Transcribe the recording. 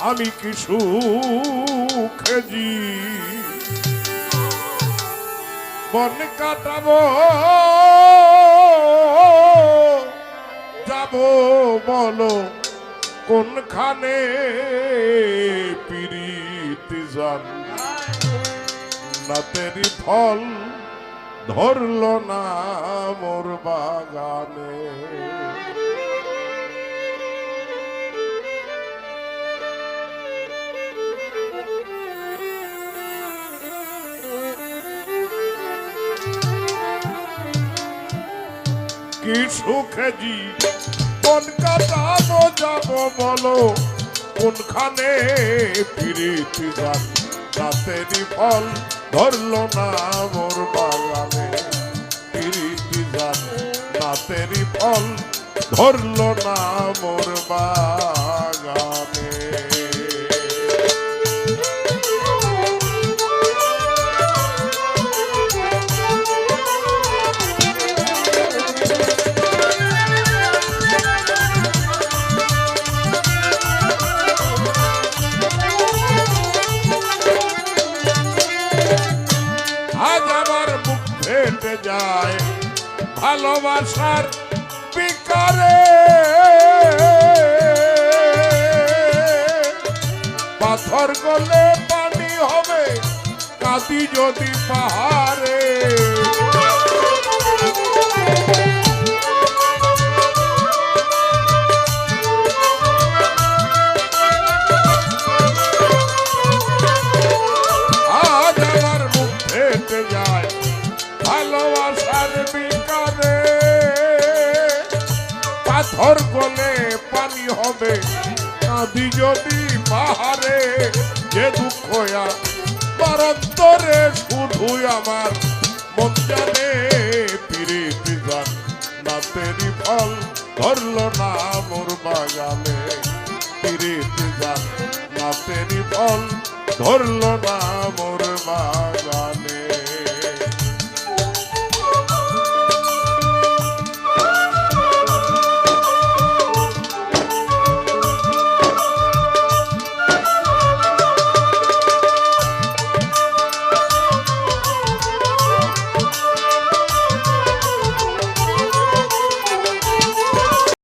আমি কি সুখে বন কাটাবো যাব বলো কোনখানে পিরিতি জান না তেরি ফল ধরল না মোর বাগানে কি সুখে বন কাটাবো যাব বলো কোনখানে পিরিতি জান রাতেরই ফল ধরল না মোর বাগানে পিরিতি জান রাতেরই ফল ধরল না মোর বাগানে যায় ভালোবাসার বিকারে পাথর গলে পানি হবে কাঁদি যদি পাহাড়ে আজ আমার মুখ ফেটে যায় ভালোবাসার বিকারে পাথর গলে পানি হবে কাঁদি যদি পাহাড়ে যে দুঃখ অন্তরে শুধু আমার মন জানে পিরিতি জান না তেরি ফল ধরল না মোর বাগানে পিরিতি জান না তেরি ফল ধরল না মোর বাগানে